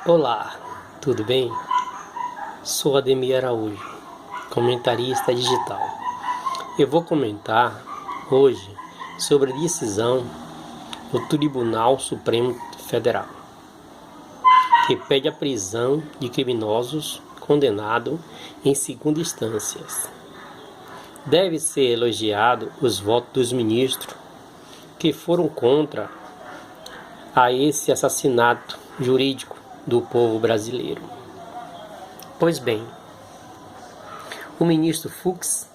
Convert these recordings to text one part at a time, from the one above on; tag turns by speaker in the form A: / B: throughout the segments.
A: Olá, tudo bem? Sou Ademir Araújo, comentarista digital. Eu vou comentar hoje sobre a decisão do Tribunal Supremo Federal, que pede a prisão de criminosos condenados em segunda instância. Deve ser elogiado os votos dos ministros que foram contra a esse assassinato jurídico do povo brasileiro. Pois bem, o ministro Fux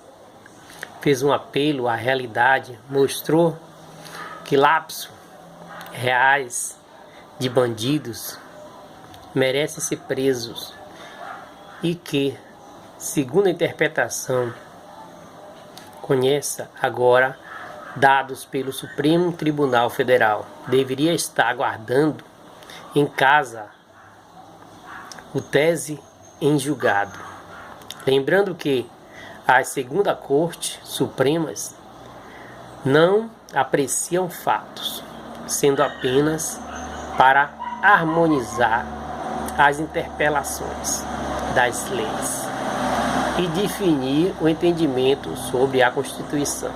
A: fez um apelo à realidade, mostrou que lapsos reais de bandidos merecem ser presos e que, segundo a interpretação, conheça agora dados pelo Supremo Tribunal Federal, deveria estar aguardando em casa o tese em julgado. Lembrando que as segunda Corte Supremas não apreciam fatos, sendo apenas para harmonizar as interpretações das leis e definir o entendimento sobre a Constituição.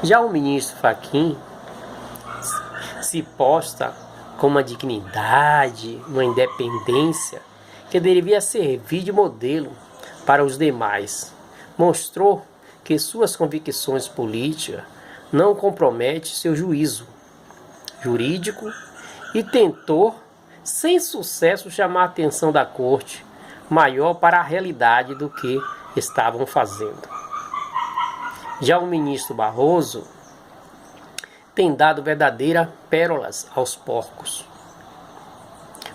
A: Já o ministro Fachin se posta com uma dignidade, uma independência que deveria servir de modelo para os demais. Mostrou que suas convicções políticas não comprometem seu juízo jurídico e tentou, sem sucesso, chamar a atenção da corte maior para a realidade do que estavam fazendo. Já o ministro Barroso tem dado verdadeiras pérolas aos porcos,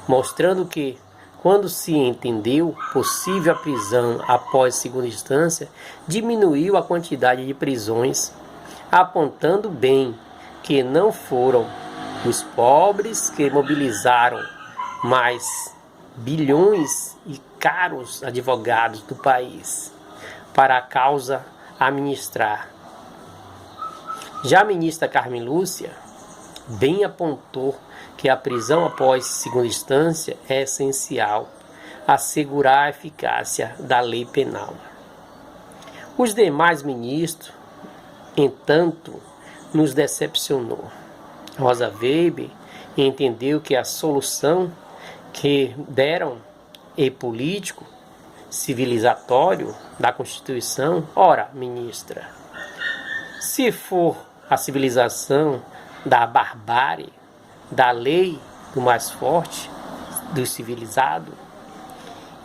A: mostrando que, quando se entendeu possível a prisão após segunda instância, diminuiu a quantidade de prisões, apontando bem que não foram os pobres que mobilizaram mais bilhões e caros advogados do país para a causa administrar. Já a ministra Carmen Lúcia bem apontou que a prisão após segunda instância é essencial assegurar a eficácia da lei penal. Os demais ministros, entanto, nos decepcionou. Rosa Weber entendeu que a solução que deram é político, civilizatório da Constituição. Ora, ministra, se for a civilização da barbárie, da lei do mais forte, do civilizado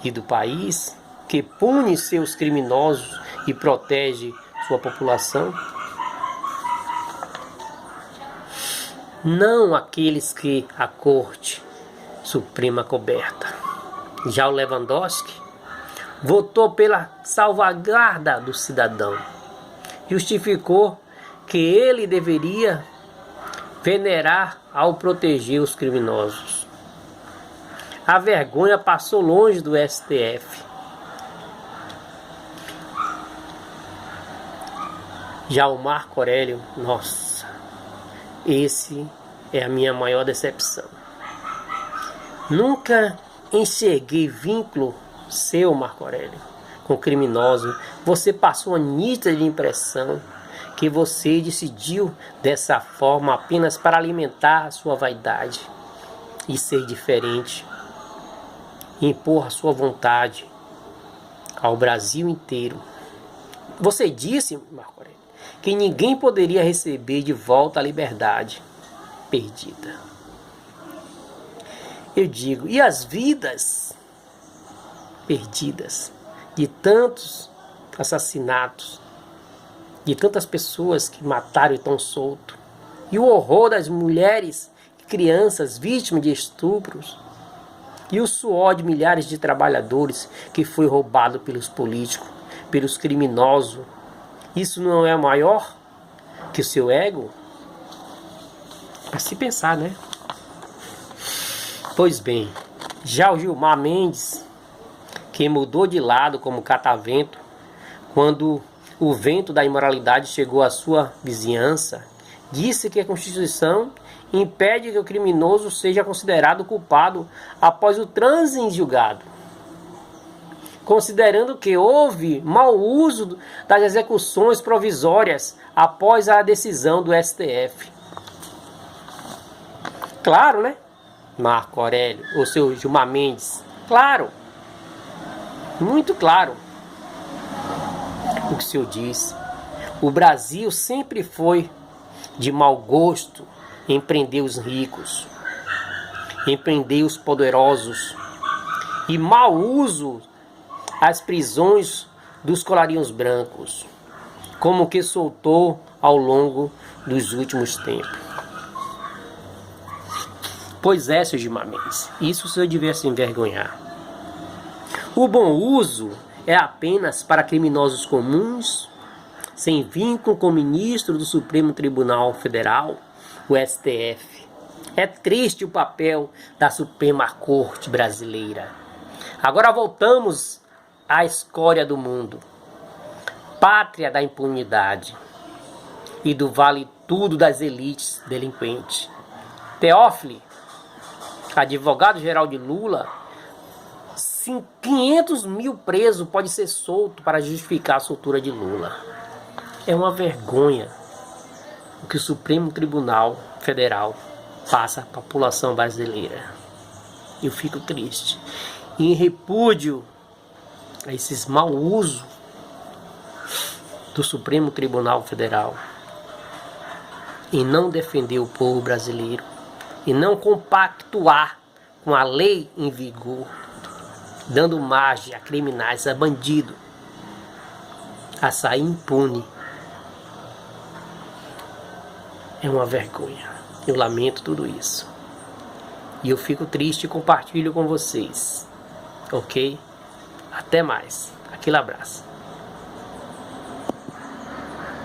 A: e do país, que pune seus criminosos e protege sua população, não aqueles que a Corte Suprema coberta. Já o Lewandowski votou pela salvaguarda do cidadão, justificou que ele deveria venerar ao proteger os criminosos. A vergonha passou longe do STF. Já o Marco Aurélio, nossa, esse é a minha maior decepção. Nunca enxerguei vínculo seu, Marco Aurélio, com criminoso. Você passou a nítida impressão que você decidiu dessa forma apenas para alimentar a sua vaidade e ser diferente, impor a sua vontade ao Brasil inteiro. Você disse, Marco Aurélio, que ninguém poderia receber de volta a liberdade perdida. Eu digo, e as vidas perdidas de tantos assassinatos, de tantas pessoas que mataram e estão soltos, e o horror das mulheres e crianças vítimas de estupros, e o suor de milhares de trabalhadores que foi roubado pelos políticos, pelos criminosos. Isso não é maior que o seu ego? Para se pensar, né? Pois bem, já o Gilmar Mendes, que mudou de lado como catavento quando o vento da imoralidade chegou à sua vizinhança, disse que a Constituição impede que o criminoso seja considerado culpado após o trânsito em julgado, considerando que houve mau uso das execuções provisórias após a decisão do STF. Claro, né? Marco Aurélio, ou seu Gilmar Mendes. Claro. Muito claro. O que o senhor disse. O Brasil sempre foi de mau gosto em prender os ricos, em prender os poderosos, e mau uso as prisões dos colarinhos brancos, como que soltou ao longo dos últimos tempos. Pois é, seu Gilmar Mendes, isso o senhor devia se envergonhar. O bom uso é apenas para criminosos comuns, sem vínculo com o ministro do Supremo Tribunal Federal, o STF. É triste o papel da Suprema Corte brasileira. Agora voltamos à escória do mundo, pátria da impunidade e do vale tudo das elites delinquentes. Teófilo, advogado-geral de Lula, 500 mil presos pode ser solto para justificar a soltura de Lula. É uma vergonha o que o Supremo Tribunal Federal passa à população brasileira. Eu fico triste. E em repúdio a esses mau uso do Supremo Tribunal Federal, e não defender o povo brasileiro, e não compactuar com a lei em vigor, dando margem a criminais, a bandido, a sair impune. É uma vergonha. Eu lamento tudo isso. E eu fico triste e compartilho com vocês. Ok? Até mais. Aquele abraço.